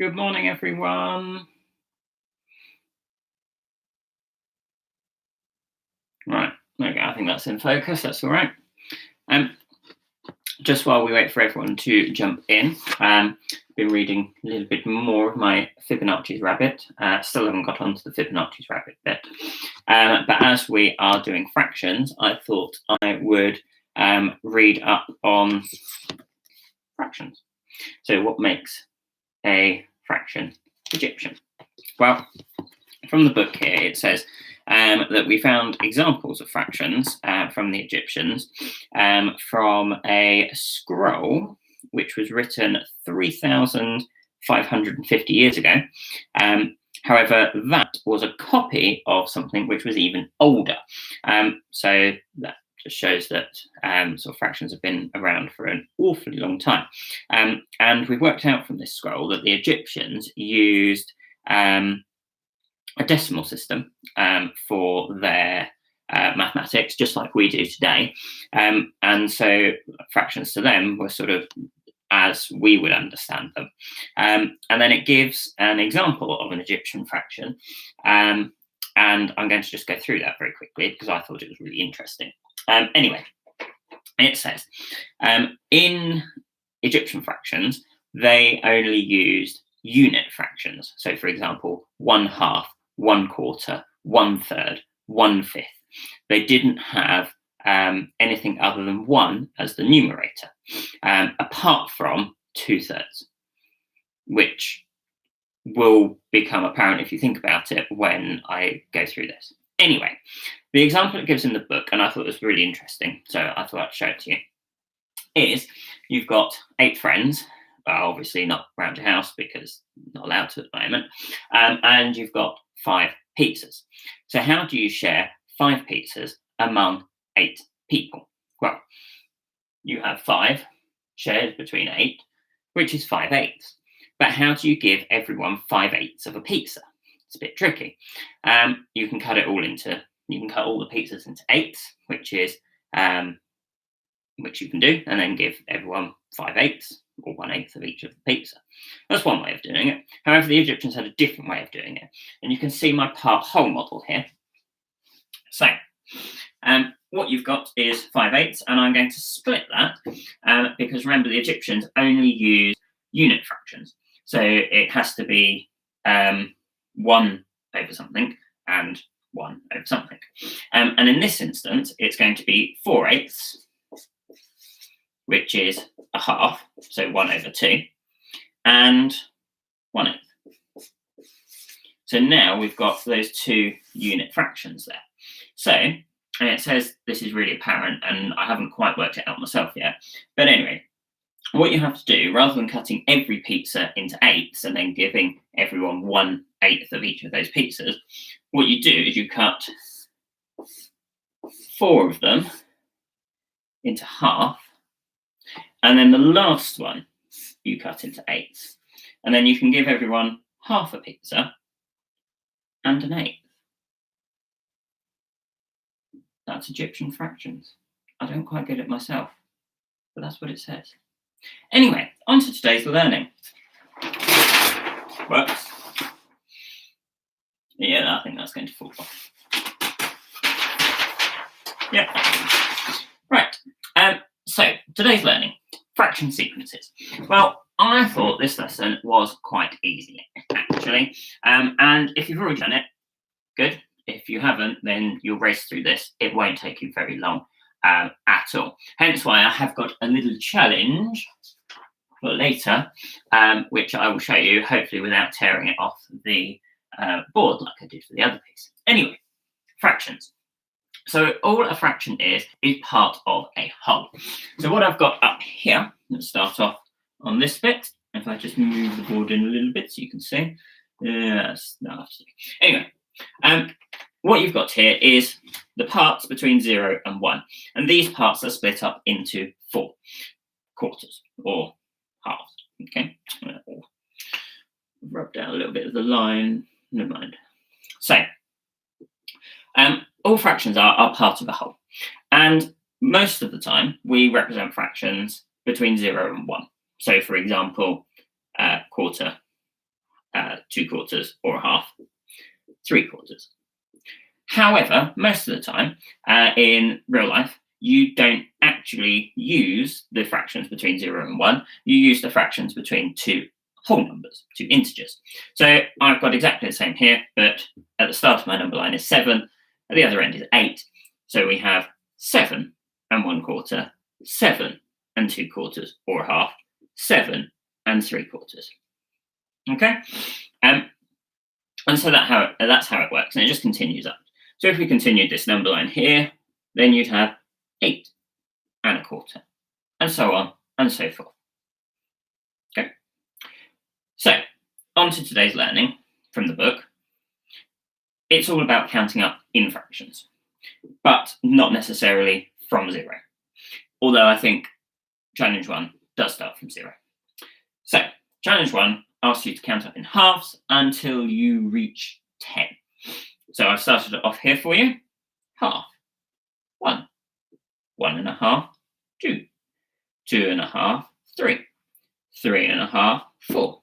Good morning, everyone. Right, okay, I think that's in focus. That's all right. Um, just while we wait for everyone to jump in, been reading a little bit more of my Fibonacci's rabbit. Still haven't got onto the Fibonacci's rabbit bit, but as we are doing fractions, I thought I would read up on fractions. So, what makes a fraction Egyptian? Well, from the book here, it says that we found examples of fractions from the Egyptians from a scroll which was written 3,550 years ago. However, that was a copy of something which was even older. So that just shows that sort of fractions have been around for an awfully long time. And we've worked out from this scroll that the Egyptians used a decimal system for their mathematics, just like we do today. And so fractions to them were sort of as we would understand them. And then it gives an example of an Egyptian fraction. And I'm going to just go through that very quickly because I thought it was really interesting. Anyway, it says in Egyptian fractions, they only used unit fractions. So, for example, 1/2, 1/4, 1/3, 1/5. They didn't have anything other than 1 as the numerator, apart from 2/3, which will become apparent if you think about it when I go through this. Anyway, the example it gives in the book, and I thought was really interesting, so I thought I'd show it to you, is you've got 8 friends, obviously not around your house because not allowed to at the moment, and you've got 5 pizzas. So how do you share 5 pizzas among 8 people? Well, you have 5 shared between 8, which is 5/8. But how do you give everyone 5/8 of a pizza? It's a bit tricky. You can cut all the pizzas into 8s, which you can do, and then give everyone 5/8 or 1/8 of each of the pizza. That's one way of doing it. However, the Egyptians had a different way of doing it, and you can see my part-whole model here. So, what you've got is 5/8, and I'm going to split that because remember the Egyptians only use unit fractions, so it has to be 1 over something and 1 over something. And in this instance, it's going to be 4/8, which is a half, so 1/2, and 1/8. So now we've got those 2 unit fractions there. So, and it says this is really apparent, and I haven't quite worked it out myself yet. But anyway, what you have to do, rather than cutting every pizza into 8s and then giving everyone 1/8 of each of those pizzas, what you do is you cut 4 of them into half, and then the last one you cut into 8s. And then you can give everyone half a pizza and an 8. That's Egyptian fractions. I don't quite get it myself, but that's what it says. Anyway, on to today's learning. Whoops. Yeah, I think that's going to fall off. Yeah. Right. So today's learning, fraction sequences. Well, I thought this lesson was quite easy, actually. And if you've already done it, good. If you haven't, then you'll race through this. It won't take you very long at all. Hence why I have got a little challenge for later, which I will show you, hopefully without tearing it off the board like I did for the other piece. Anyway, fractions. So all a fraction is part of a whole. So what I've got up here, let's start off on this bit. If I just move the board in a little bit so you can see. Yes, no, anyway, what you've got here is the parts between 0 and 1. And these parts are split up into 4 quarters or halves. Okay, I'll rub down a little bit of the line. Never mind. So, all fractions are part of a whole. And most of the time, we represent fractions between 0 and 1. So, for example, quarter 2 quarters, or a half, 3 quarters. However, most of the time in real life, you don't actually use the fractions between 0 and 1. You use the fractions between two whole numbers, two integers. So I've got exactly the same here, but at the start of my number line is 7, at the other end is 8. So we have 7 and 1 quarter, 7 and 2 quarters, or a half, 7 and 3 quarters. Okay? And so that's how it works, and it just continues up. So if we continued this number line here, then you'd have 8 and a quarter, and so on and so forth. Okay. So on to today's learning from the book. It's all about counting up in fractions, but not necessarily from 0. Although I think challenge 1 does start from 0. So challenge 1 asks you to count up in halves until you reach 10. So I've started it off here for you. Half, 1, 1 and a half, 2, 2 and a half, 3, 3 and a half, 4.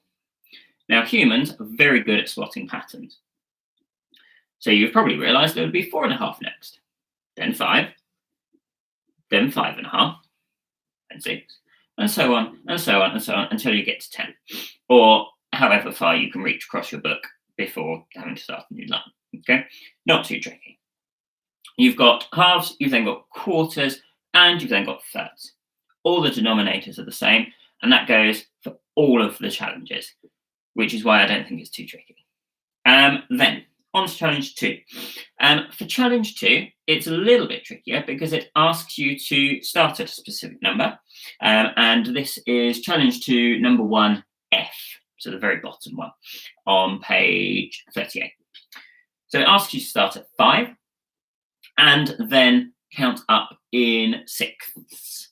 Now humans are very good at spotting patterns. So you've probably realised there would be 4 and a half next, then 5, then 5 and a half, and 6, and so on, and so on, and so on, until you get to 10. Or however far you can reach across your book before having to start a new line. Okay, not too tricky. You've got halves, you've then got quarters, and you've then got thirds. All the denominators are the same, and that goes for all of the challenges, which is why I don't think it's too tricky. Then, on to challenge 2. For challenge 2, it's a little bit trickier because it asks you to start at a specific number, and this is challenge 2, number 1, F, so the very bottom one, on page 38. So it asks you to start at 5 and then count up in sixths.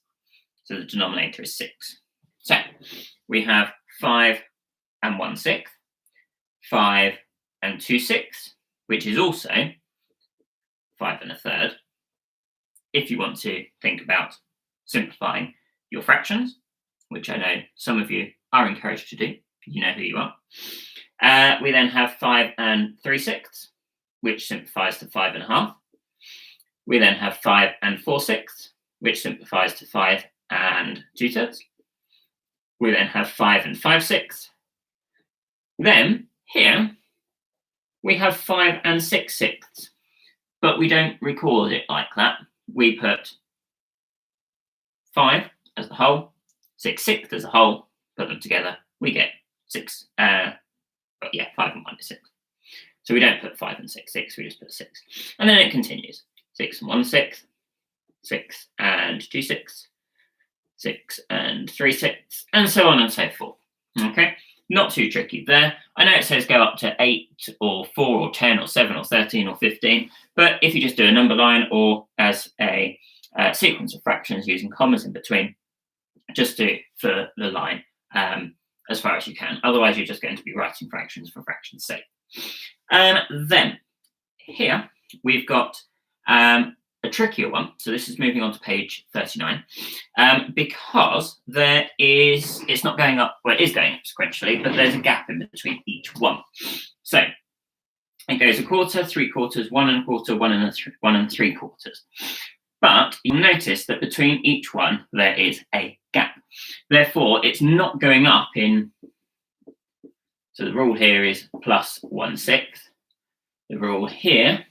So the denominator is 6. So we have 5 and 1 sixth, 5 and 2 sixths, which is also 5 and a third. If you want to think about simplifying your fractions, which I know some of you are encouraged to do, you know who you are. We then have 5 and 3 sixths, which simplifies to 5 and a half. We then have 5 and 4 sixths, which simplifies to 5 and 2 thirds. We then have 5 and 5 sixths. Then here we have 5 and 6 sixths, but we don't record it like that. We put 5 as a whole, 6 sixths as a whole, put them together, we get 6. 5 and 1 is 6. So we don't put 5 and 6 sixths, we just put 6. And then it continues. 6 and 1 sixth, 6 and 2 sixths, 6 and 3 sixths, and so on and so forth. Okay, not too tricky there. I know it says go up to 8 or 4 or 10 or 7 or 13 or 15, but if you just do a number line or as a sequence of fractions using commas in between, just do it for the line as far as you can. Otherwise, you're just going to be writing fractions for fraction's sake. Then here we've got a trickier one. So this is moving on to page 39 because it's not going up, well, it is going up sequentially, but there's a gap in between each one. So it goes a quarter, 3 quarters, 1 and a quarter, 1 and 3 quarters. But you'll notice that between each one there is a gap. Therefore, it's not going up in. So the rule here is plus 1 sixth. The rule here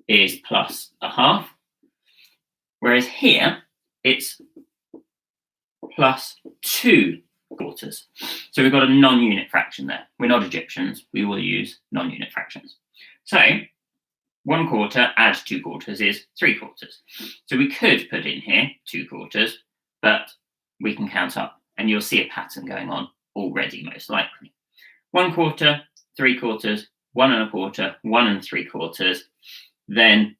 is plus a half. Whereas here, it's plus 2 quarters. So we've got a non-unit fraction there. We're not Egyptians. We will use non-unit fractions. So 1 quarter add 2 quarters is 3 quarters. So we could put in here 2 quarters, but we can count up and you'll see a pattern going on already, most likely. 1 quarter, 3 quarters, 1 and a quarter, 1 and 3 quarters, then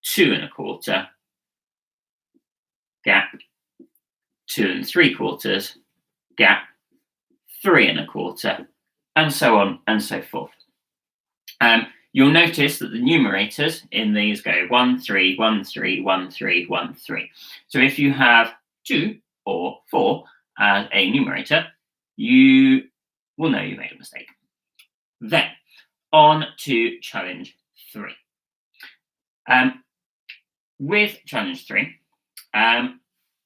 2 and a quarter, gap, 2 and 3 quarters, gap, 3 and a quarter, and so on and so forth. You'll notice that the numerators in these go 1, 3, 1, 3, 1, 3, 1, 3. So if you have 2 or 4 as a numerator, you will know you made a mistake. Then, on to challenge 3. With challenge 3,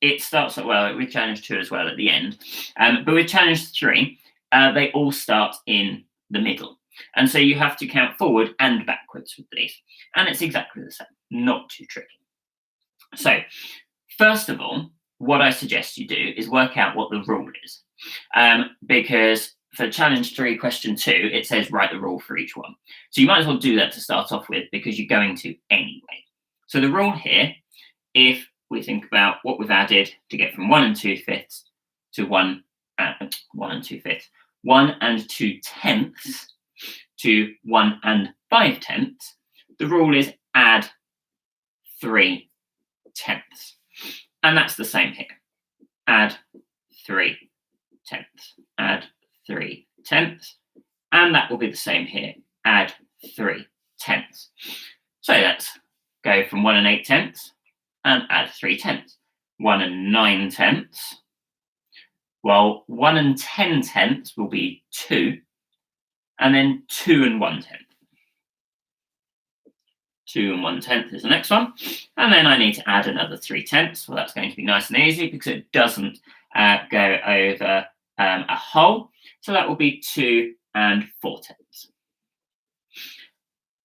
it starts with challenge 2 as well at the end. But with challenge 3, they all start in the middle. And so you have to count forward and backwards with these. And it's exactly the same, not too tricky. So, first of all, what I suggest you do is work out what the rule is. Because for challenge 3, question 2, it says write the rule for each one. So you might as well do that to start off with because you're going to anyway. So the rule here, if we think about what we've added to get from 1 2/5 to 1 2/5, 1 2/10 to 1 5/10, the rule is add 3/10. And that's the same here. Add 3/10, add 3/10, and that will be the same here. Add 3/10. So let's go from 1 8/10 and add 3/10. 1 9/10. Well, 1 10/10 will be 2, and then 2 1/10. 2 1/10 is the next one. And then I need to add another 3/10. Well, that's going to be nice and easy because it doesn't go over a whole. So that will be 2 4/10.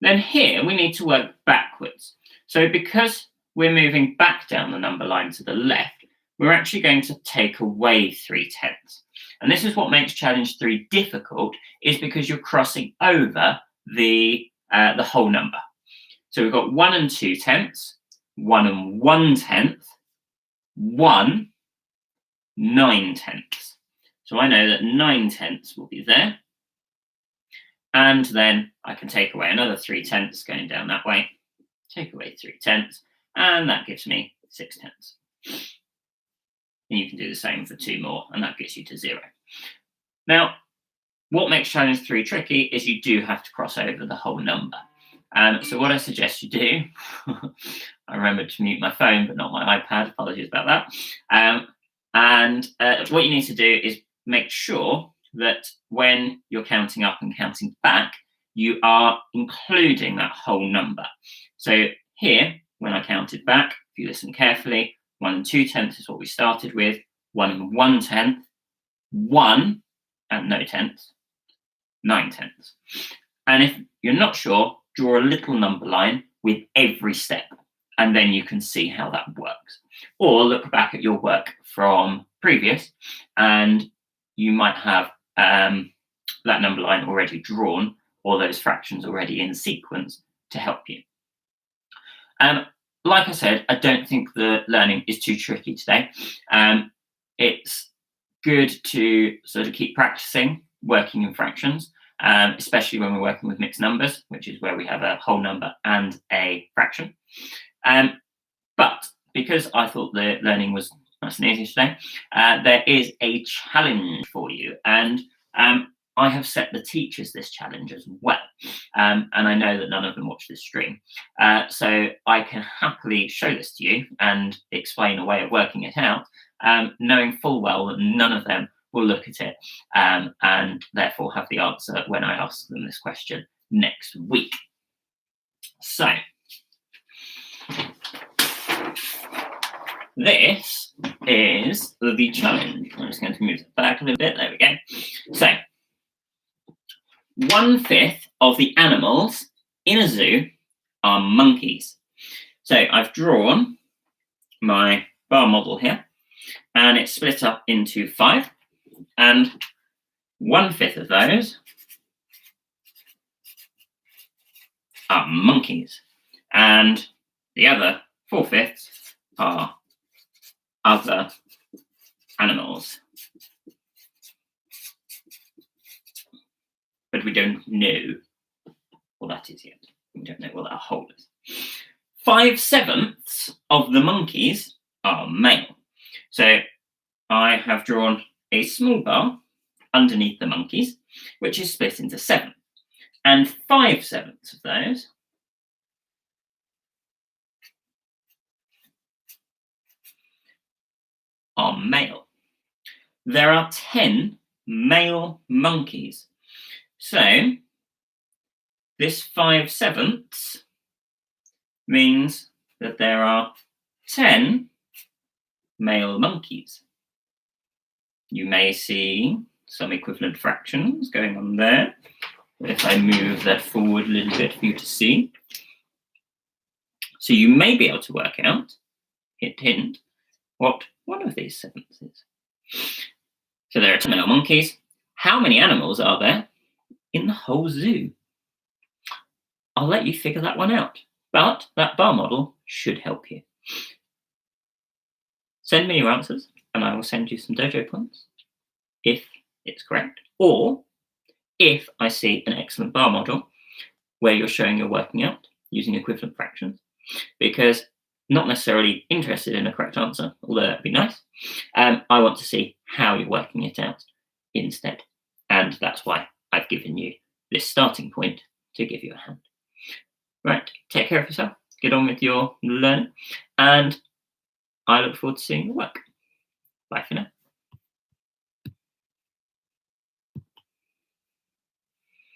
Then here we need to work backwards. So because we're moving back down the number line to the left, we're actually going to take away 3/10. And this is what makes challenge 3 difficult, is because you're crossing over the whole number. So we've got 1 2/10, 1 1/10, 1 9/10. So I know that 9/10 will be there. And then I can take away another 3/10 going down that way. Take away 3/10, and that gives me 6/10. And you can do the same for 2 more, and that gets you to 0. Now, what makes challenge 3 tricky is you do have to cross over the whole number. So what I suggest you do, I remembered to mute my phone, but not my iPad. Apologies about that. What you need to do is make sure that when you're counting up and counting back, you are including that whole number. So here, when I counted back, if you listen carefully, 1 2/10 is what we started with, 1 1/10, 1 and no tenths, 9/10. And if you're not sure, draw a little number line with every step, and then you can see how that works. Or look back at your work from previous, and you might have that number line already drawn, or those fractions already in sequence to help you. Like I said, I don't think the learning is too tricky today. It's good to sort of keep practicing working in fractions, especially when we're working with mixed numbers, which is where we have a whole number and a fraction. But because I thought the learning was nice and easy today, there is a challenge for you. And I have set the teachers this challenge as well. And I know that none of them watch this stream. So I can happily show this to you and explain a way of working it out, knowing full well that none of them will look at it and therefore have the answer when I ask them this question next week. So this is the challenge. I'm just going to move it back a little bit. There we go. So 1/5 of the animals in a zoo are monkeys. So I've drawn my bar model here, and it's split up into 5, and 1/5 of those are monkeys, and the other 4/5 are other animals. But we don't know what that is yet. We don't know what that whole is. 5/7 of the monkeys are male. So I have drawn a small bar underneath the monkeys, which is split into 7. And 5/7 of those are male. There are 10 male monkeys. So this 5/7 means that there are 10 male monkeys. You may see some equivalent fractions going on there. If I move that forward a little bit for you to see. So you may be able to work out, hint, hint, what one of these sevenths is. So there are 10 male monkeys. How many animals are there in the whole zoo? I'll let you figure that one out, but that bar model should help you. Send me your answers and I will send you some dojo points if it's correct, or if I see an excellent bar model where you're showing you're working out using equivalent fractions, because not necessarily interested in a correct answer, although that'd be nice. I want to see how you're working it out instead. And that's why I've given you this starting point to give you a hand. Right, take care of yourself, get on with your learning, and I look forward to seeing your work. Bye for now.